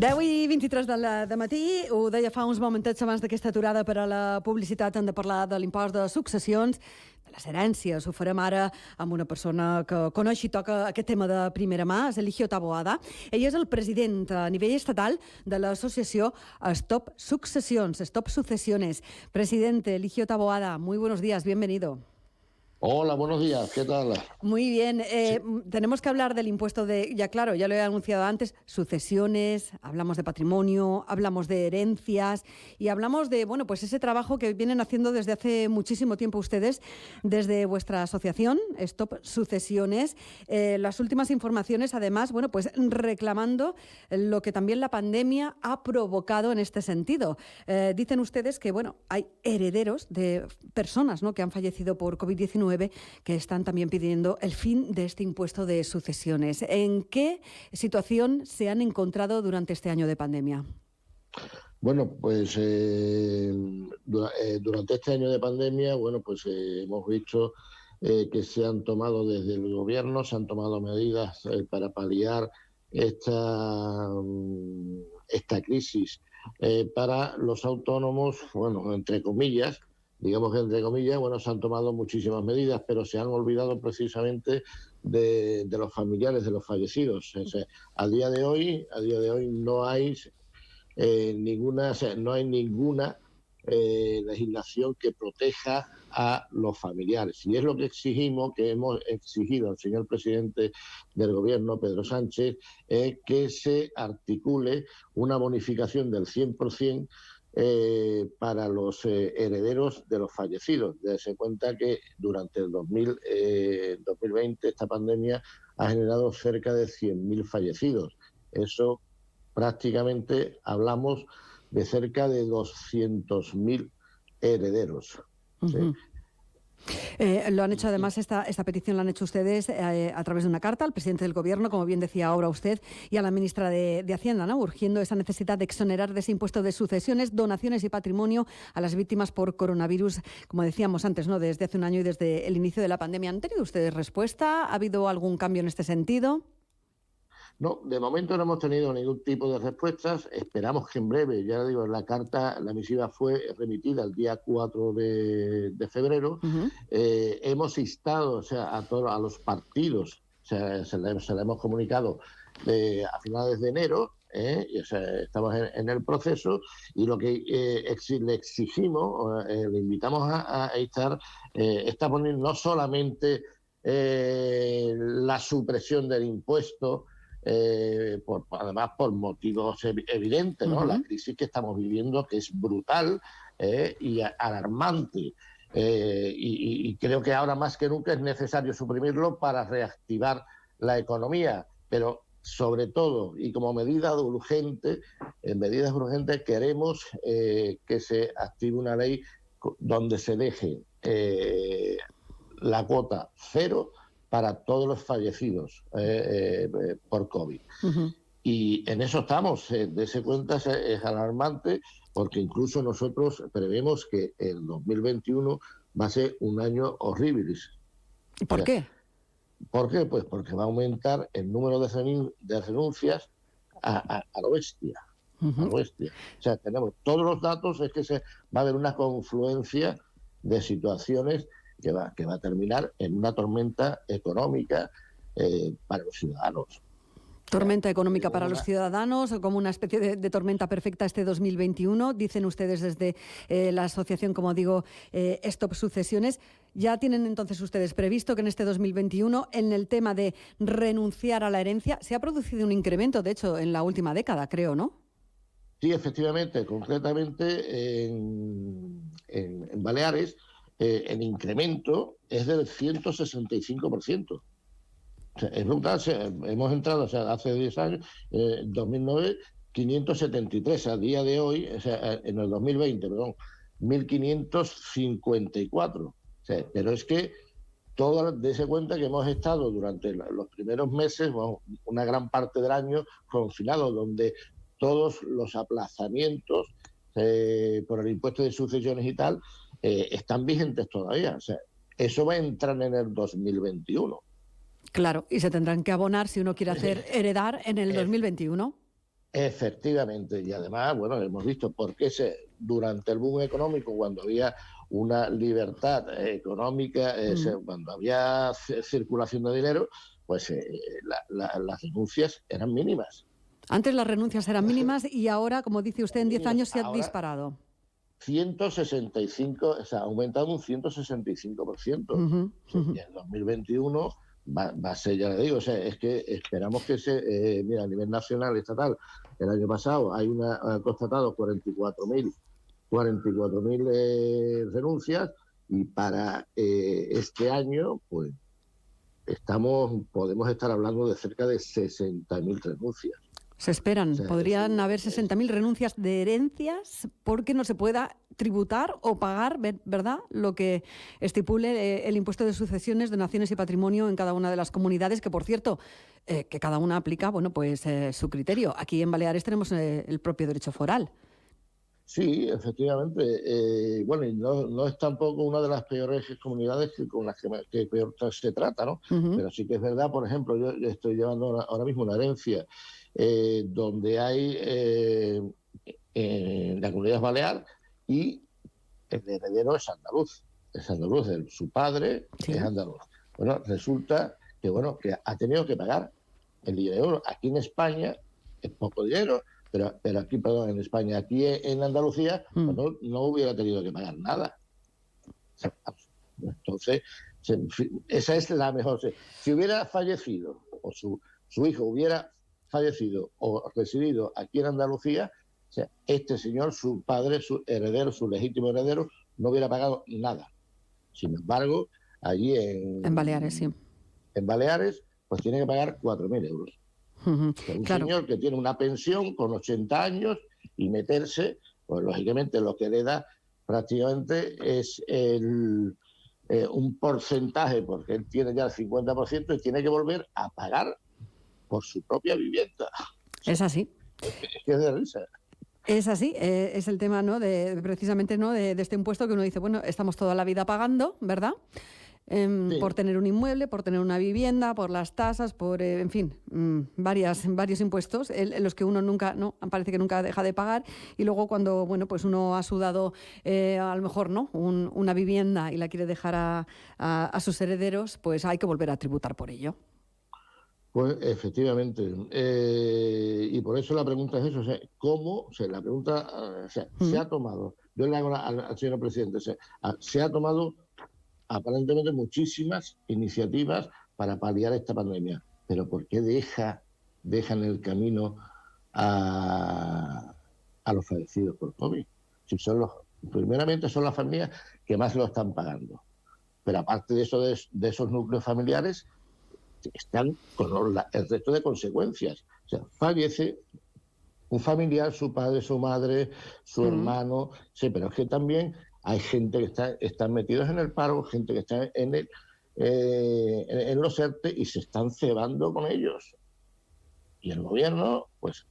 10:23 de matí, ho deia fa uns momentets abans d'aquesta aturada per a la publicitat, hem de parlar de l'impost de successions, de les herències. Ho farem ara amb una persona que coneix i toca aquest tema de primera mà, és Eligio Taboada. Ell és el president a nivell estatal de l'associació Stop Sucesiones. Presidente Eligio Taboada, muy buenos días, bienvenido. Hola, buenos días, ¿qué tal? Muy bien, tenemos que hablar del impuesto de, ya claro, ya lo he anunciado antes, sucesiones, hablamos de patrimonio, hablamos de herencias y hablamos de, bueno, pues ese trabajo que vienen haciendo desde hace muchísimo tiempo ustedes, desde vuestra asociación, Stop Sucesiones. Las últimas informaciones, además, bueno, pues reclamando lo que también la pandemia ha provocado en este sentido. Dicen ustedes que, bueno, hay herederos de personas, ¿no?, que han fallecido por COVID-19 que están también pidiendo el fin de este impuesto de sucesiones. ¿En qué situación se han encontrado durante este año de pandemia? Bueno, pues durante este año de pandemia, bueno, pues hemos visto que se han tomado desde el gobierno, se han tomado medidas para paliar esta crisis para los autónomos, bueno, entre comillas. Digamos que, entre comillas, bueno, se han tomado muchísimas medidas, pero se han olvidado precisamente de los familiares de los fallecidos. O sea, a día de hoy no hay ninguna legislación que proteja a los familiares. Y es lo que exigimos, que hemos exigido al señor presidente del gobierno, Pedro Sánchez, que se articule una bonificación del 100% para los herederos de los fallecidos. Dese cuenta que durante el 2020 esta pandemia ha generado cerca de 100.000 fallecidos. Eso prácticamente hablamos de cerca de 200.000 herederos. Uh-huh. ¿Sí? Lo han hecho además, esta petición la han hecho ustedes a través de una carta al presidente del gobierno, como bien decía ahora usted, y a la ministra de Hacienda, ¿no?, urgiendo esa necesidad de exonerar de ese impuesto de sucesiones, donaciones y patrimonio a las víctimas por coronavirus, como decíamos antes, ¿no?, desde hace un año y desde el inicio de la pandemia. ¿Han tenido ustedes respuesta? ¿Ha habido algún cambio en este sentido? No, de momento no hemos tenido ningún tipo de respuestas. Esperamos que en breve, ya digo, la misiva fue remitida el día 4 de febrero. Uh-huh. Hemos instado, o sea, a los partidos, o sea, se le hemos comunicado a finales de enero. O sea, estamos en el proceso, y lo que le exigimos, le invitamos a instar, está poniendo no solamente la supresión del impuesto, además por motivos evidentes, ¿no? Uh-huh. La crisis que estamos viviendo, que es brutal y alarmante, y creo que ahora más que nunca es necesario suprimirlo para reactivar la economía, pero sobre todo, y como medidas urgentes queremos que se active una ley donde se deje la cuota cero para todos los fallecidos por COVID. Uh-huh. Y en eso estamos. Dese cuenta, es alarmante, porque incluso nosotros prevemos que el 2021 va a ser un año horrible. ¿Y por qué? ¿Por qué? Pues porque va a aumentar el número de renuncias a lo bestia. Uh-huh. A lo bestia. O sea, tenemos todos los datos, es que va a haber una confluencia de situaciones que va a terminar en una tormenta económica para los ciudadanos. Tormenta económica para los ciudadanos, como una especie de tormenta perfecta este 2021, dicen ustedes desde la asociación, como digo, Stop Sucesiones. ¿Ya tienen entonces ustedes previsto que en este 2021, en el tema de renunciar a la herencia, se ha producido un incremento, de hecho, en la última década, creo, ¿no? Sí, efectivamente, concretamente en Baleares, el incremento es del 165%. O sea, es brutal. Hemos entrado, o sea, hace 10 años, 2009, 573. A día de hoy, o sea, en el 2020, perdón, 1.554. O sea, pero es que dése cuenta que hemos estado durante los primeros meses, bueno, una gran parte del año, confinados, donde todos los aplazamientos por el impuesto de sucesiones y tal están vigentes todavía. O sea, eso va a entrar en el 2021. Claro, y se tendrán que abonar si uno quiere hacer heredar en el 2021. Efectivamente, y además, bueno, hemos visto por qué durante el boom económico, cuando había una libertad económica, cuando había circulación de dinero, pues las renuncias eran mínimas. Antes las renuncias eran mínimas y ahora, como dice usted, en 10 años se ha disparado. 165, o sea, ha aumentado un 165%. Y en 2021 va a ser, ya le digo, o sea, es que esperamos que mira, a nivel nacional, estatal, el año pasado ha constatado 44.000 renuncias, y para este año, pues podemos estar hablando de cerca de 60.000 renuncias. Se esperan, podrían haber 60.000 renuncias de herencias porque no se pueda tributar o pagar, ¿verdad?, lo que estipule el impuesto de sucesiones, donaciones y patrimonio en cada una de las comunidades, que por cierto, que cada una aplica, bueno, pues su criterio. Aquí en Baleares tenemos el propio derecho foral. Sí, efectivamente. Bueno, y no es tampoco una de las peores comunidades con las que peor se trata, ¿no? Pero sí que es verdad, por ejemplo, yo estoy llevando ahora mismo una herencia donde hay en la Comunidad Balear, y el heredero es andaluz, su padre es andaluz. Bueno, resulta que ha tenido que pagar el dinero. Aquí en España es poco dinero, pero aquí, perdón, en España, aquí en Andalucía, pues no hubiera tenido que pagar nada. Entonces, esa es la mejor. Si hubiera fallecido, o su hijo hubiera fallecido o residido aquí en Andalucía, o sea, este señor, su padre, su heredero, su legítimo heredero, no hubiera pagado nada. Sin embargo, allí en Baleares, sí. En Baleares, pues tiene que pagar 4.000 euros. Un señor que tiene una pensión con 80 años y meterse, pues lógicamente lo que le da prácticamente es un porcentaje, porque él tiene ya el 50% y tiene que volver a pagar por su propia vivienda. Es así. Es que es de risa. Es así, es el tema, ¿no?, precisamente, ¿no?, de este impuesto que uno dice, bueno, estamos toda la vida pagando, ¿verdad?, sí, por tener un inmueble, por tener una vivienda, por las tasas, por, en fin, varios impuestos en los que uno parece que nunca deja de pagar, y luego cuando, bueno, pues uno ha sudado a lo mejor, ¿no?, una vivienda y la quiere dejar a sus herederos, pues hay que volver a tributar por ello. Pues efectivamente, y por eso la pregunta es eso, o sea, ¿cómo? O sea, la pregunta, se ha tomado, yo le hago al señor presidente, o sea, se ha tomado aparentemente muchísimas iniciativas para paliar esta pandemia, pero ¿por qué dejan el camino a los fallecidos por COVID? Si primeramente son las familias que más lo están pagando, pero aparte de eso, de esos núcleos familiares, están con el resto de consecuencias. O sea, fallece un familiar, su padre, su madre, su hermano, sí, pero es que también hay gente que están metidos en el paro, gente que está en los ERTE y se están cebando con ellos. Y el gobierno, pues,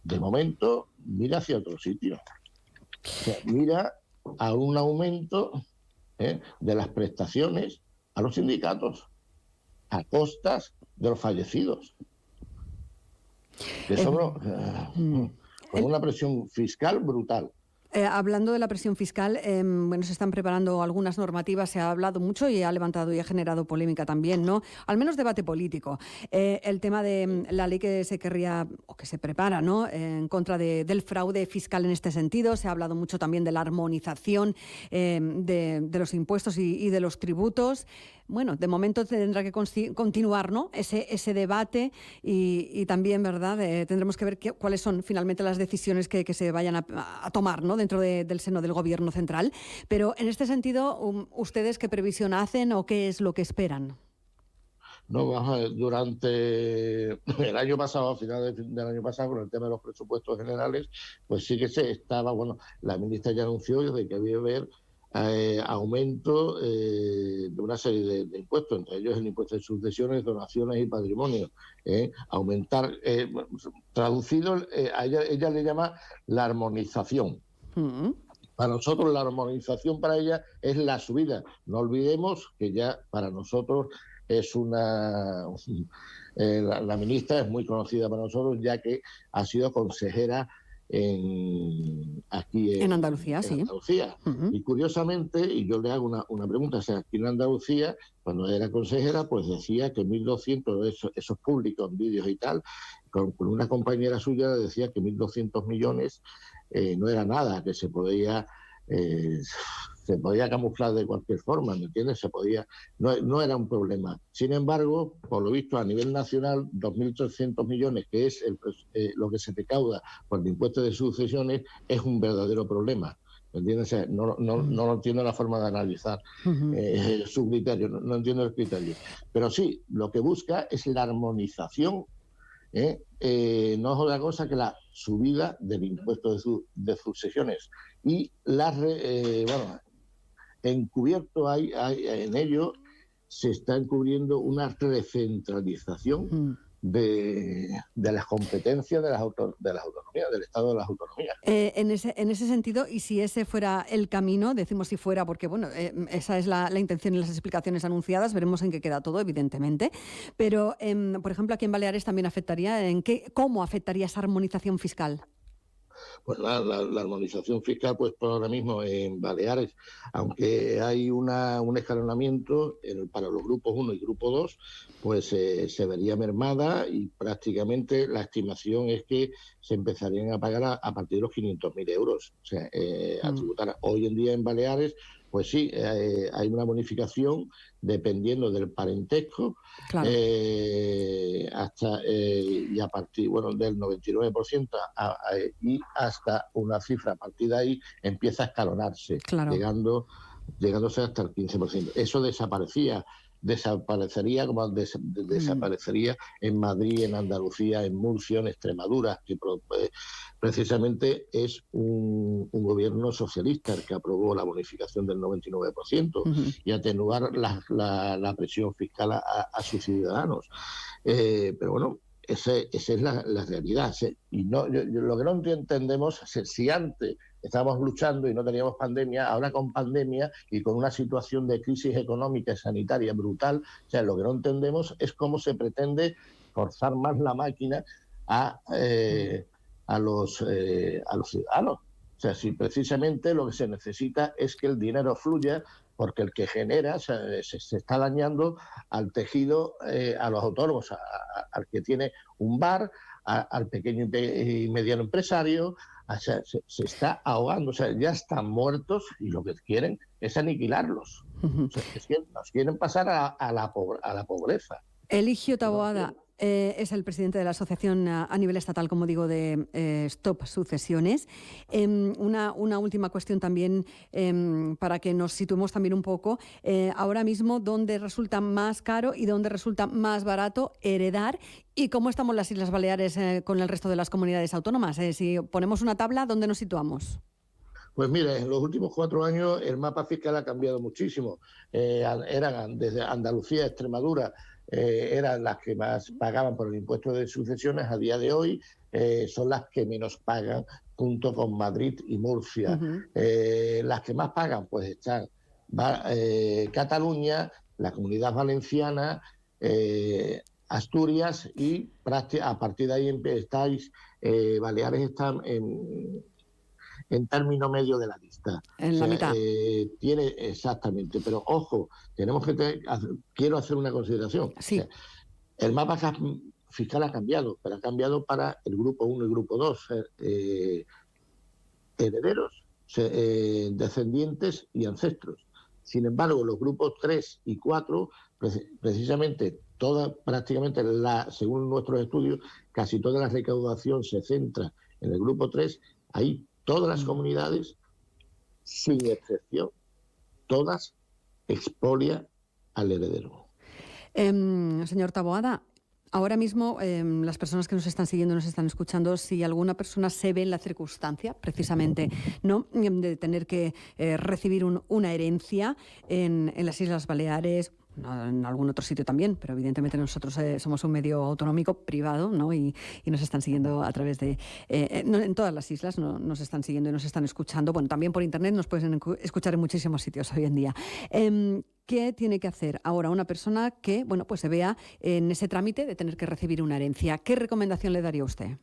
de momento, mira hacia otro sitio. O sea, mira a un aumento de las prestaciones a los sindicatos, a costas de los fallecidos. Eso con una presión fiscal brutal. Hablando de la presión fiscal, bueno, se están preparando algunas normativas, se ha hablado mucho y ha levantado y ha generado polémica también, ¿no? Al menos debate político. El tema de la ley que se querría, o que se prepara, ¿no?, en contra del fraude fiscal en este sentido. Se ha hablado mucho también de la armonización de los impuestos y de los tributos. Bueno, de momento tendrá que continuar, ¿no?, ese debate y también, ¿verdad?, tendremos que ver cuáles son finalmente las decisiones que se vayan a tomar, ¿no?, dentro del seno del Gobierno central. Pero en este sentido, ¿ustedes qué previsión hacen o qué es lo que esperan? No, vamos a ver, durante el año pasado, a finales del año pasado, con el tema de los presupuestos generales, pues sí que se estaba, bueno, la ministra ya anunció de que había que ver aumento de una serie de impuestos, entre ellos el impuesto de sucesiones, donaciones y patrimonio. Aumentar, traducido, a ella le llama la armonización. Para nosotros la armonización para ella es la subida. No olvidemos que ya para nosotros es la ministra es muy conocida para nosotros, ya que ha sido consejera aquí en Andalucía, en sí. Andalucía. Uh-huh. Y curiosamente, y yo le hago una pregunta, o sea, aquí en Andalucía, cuando era consejera, pues decía que 1.200, esos públicos, vídeos y tal, con una compañera suya decía que 1.200 millones no era nada, que se podía camuflar de cualquier forma, ¿me entiendes? No era un problema. Sin embargo, por lo visto a nivel nacional, 2.300 millones, que es lo que se recauda por el impuesto de sucesiones, es un verdadero problema. ¿Me entiendes? No entiendo la forma de analizar su criterio, no entiendo el criterio. Pero sí, lo que busca es la armonización. No es otra cosa que la subida del impuesto de sucesiones. Y encubierto en ello se está encubriendo una recentralización de las competencias de las autonomías, del Estado de las autonomías. En ese sentido, y si ese fuera el camino, decimos si fuera, porque bueno, esa es la intención y las explicaciones anunciadas, veremos en qué queda todo, evidentemente, pero por ejemplo aquí en Baleares también afectaría, ¿cómo afectaría esa armonización fiscal? Pues la armonización fiscal, pues por ahora mismo en Baleares, aunque hay un escalonamiento para los grupos 1 y grupo 2, pues se vería mermada y prácticamente la estimación es que se empezarían a pagar a partir de los 500.000 euros. O sea, a tributar. Hoy en día en Baleares, pues sí, hay una bonificación dependiendo del parentesco, claro. hasta y a partir del 99% y hasta una cifra a partir de ahí empieza a escalonarse, claro. llegándose hasta el 15%. Eso desaparecía como desaparecería en Madrid, en Andalucía, en Murcia, en Extremadura, que precisamente es un gobierno socialista el que aprobó la bonificación del 99% y atenuar la presión fiscal a sus ciudadanos. Pero bueno, esa es la realidad. Y lo que no entendemos es si antes estábamos luchando y no teníamos pandemia, ahora con pandemia y con una situación de crisis económica y sanitaria brutal, o sea, lo que no entendemos es cómo se pretende forzar más la máquina a los ciudadanos. O sea, si precisamente lo que se necesita es que el dinero fluya, porque el que genera se está dañando al tejido, a los autónomos, al que tiene un bar, al pequeño y mediano empresario. O sea, se está ahogando, o sea, ya están muertos y lo que quieren es aniquilarlos. O sea, es que nos quieren pasar a la pobreza. Eligio Taboada es el presidente de la asociación a nivel estatal, como digo, de Stop Sucesiones. Una última cuestión también para que nos situemos también un poco. Ahora mismo, ¿dónde resulta más caro y dónde resulta más barato heredar? ¿Y cómo estamos las Islas Baleares con el resto de las comunidades autónomas? Si ponemos una tabla, ¿dónde nos situamos? Pues mira, en los últimos 4 años el mapa fiscal ha cambiado muchísimo. Eran desde Andalucía, Extremadura, eran las que más pagaban por el impuesto de sucesiones. A día de hoy son las que menos pagan, junto con Madrid y Murcia. Las que más pagan pues están Cataluña, la Comunidad Valenciana, Asturias y a partir de ahí estáis, Baleares están en término medio de la lista. En la mitad. Tiene exactamente, pero ojo, quiero hacer una consideración. Sí. O sea, el mapa fiscal ha cambiado, pero ha cambiado para el grupo 1 y grupo 2, herederos, descendientes y ancestros. Sin embargo, los grupos 3 y 4, precisamente prácticamente según nuestros estudios, casi toda la recaudación se centra en el grupo 3. Ahí todas las comunidades, sin excepción, todas expolian al heredero. Señor Taboada, ahora mismo las personas que nos están siguiendo, nos están escuchando, si alguna persona se ve en la circunstancia, precisamente, ¿no?, de tener que recibir una herencia en las Islas Baleares en algún otro sitio también, pero evidentemente nosotros somos un medio autonómico privado, ¿no? Y nos están siguiendo a través de... en todas las islas nos están siguiendo y nos están escuchando. Bueno, también por internet nos pueden escuchar en muchísimos sitios hoy en día. ¿Qué tiene que hacer ahora una persona que, bueno, pues se vea en ese trámite de tener que recibir una herencia? ¿Qué recomendación le daría usted?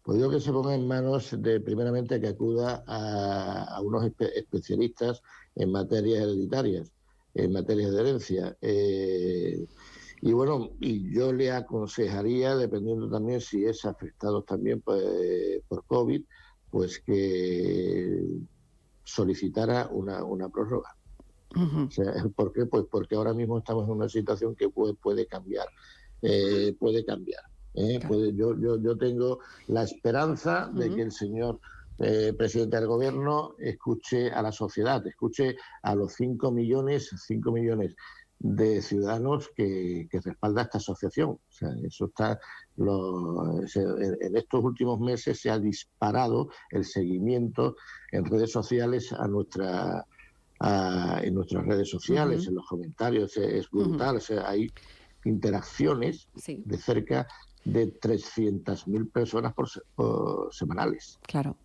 Pues digo que se ponga en manos de, primeramente, que acuda a unos especialistas en materias hereditarias, en materias de herencia. Y bueno, y yo le aconsejaría, dependiendo también si es afectado también pues, por COVID, pues que solicitara una prórroga. Uh-huh. O sea, ¿por qué? Pues porque ahora mismo estamos en una situación que puede cambiar. Puede cambiar. Claro. Yo tengo la esperanza de que el señor presidente del gobierno escuche a la sociedad, escuche a los 5 millones de ciudadanos que respalda esta asociación. O sea, eso está en estos últimos meses se ha disparado el seguimiento en redes sociales en nuestras redes sociales, en los comentarios, es brutal. O sea, hay interacciones de cerca de 300.000 personas por semanales. Claro.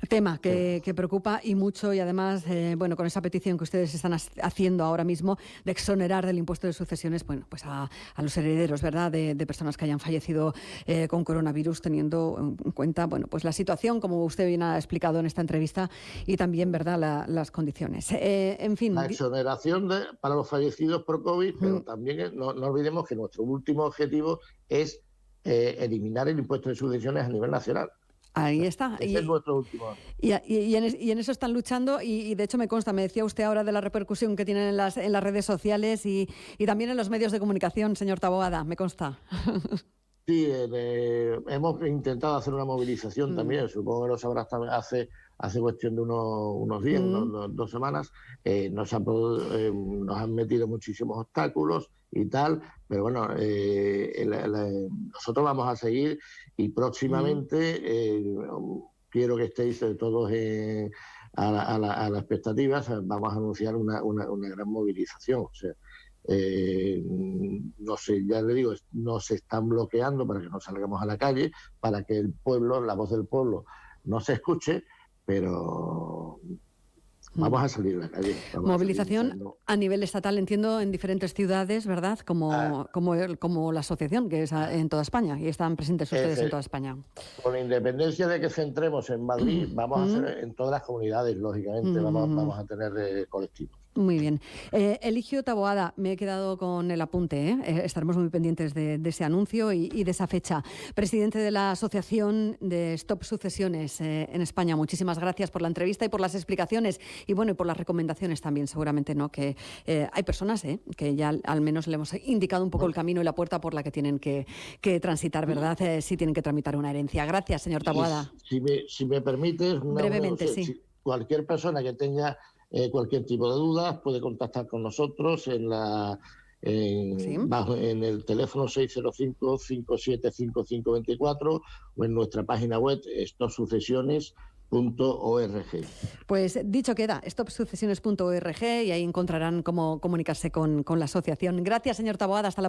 Tema que preocupa y mucho, y además, bueno, con esa petición que ustedes están haciendo ahora mismo de exonerar del impuesto de sucesiones, bueno, pues a los herederos, ¿verdad?, de personas que hayan fallecido con coronavirus, teniendo en cuenta, bueno, pues la situación, como usted bien ha explicado en esta entrevista, y también, ¿verdad?, las condiciones. En fin. La exoneración para los fallecidos por COVID, pero también no olvidemos que nuestro último objetivo es eliminar el impuesto de sucesiones a nivel nacional. Ahí está. Ese es nuestro último. Y en eso están luchando y de hecho me consta, me decía usted ahora de la repercusión que tienen en las redes sociales y también en los medios de comunicación, señor Taboada, me consta. Sí, hemos intentado hacer una movilización también, supongo que lo sabrás también, hace cuestión de unos días, 2 semanas, nos han metido muchísimos obstáculos y tal, pero bueno, nosotros vamos a seguir y próximamente quiero que estéis todos a la expectativa, vamos a anunciar una gran movilización, o sea, no sé, ya le digo, nos están bloqueando para que no salgamos a la calle, para que el pueblo, la voz del pueblo, no se escuche, pero vamos a salir a la calle. Movilización a nivel estatal, entiendo, en diferentes ciudades, ¿verdad? Como la asociación, que es en toda España, y están presentes ustedes en toda España. Con independencia de que centremos en Madrid, vamos a hacer en todas las comunidades, lógicamente, vamos a tener colectivos. Muy bien. Eligio Taboada, me he quedado con el apunte. Estaremos muy pendientes de ese anuncio y de esa fecha. Presidente de la Asociación de Stop Sucesiones en España, muchísimas gracias por la entrevista y por las explicaciones y bueno, y por las recomendaciones también, seguramente, ¿no? Que hay personas que ya al menos le hemos indicado un poco el camino y la puerta por la que tienen que transitar, ¿verdad? Si tienen que tramitar una herencia. Gracias, señor Taboada. Si me permites, brevemente, sí. Cualquier persona que tenga cualquier tipo de dudas puede contactar con nosotros en el teléfono 605-575-524 o en nuestra página web stopsucesiones.org. Pues dicho queda, stopsucesiones.org y ahí encontrarán cómo comunicarse con la asociación. Gracias, señor Taboada. Hasta la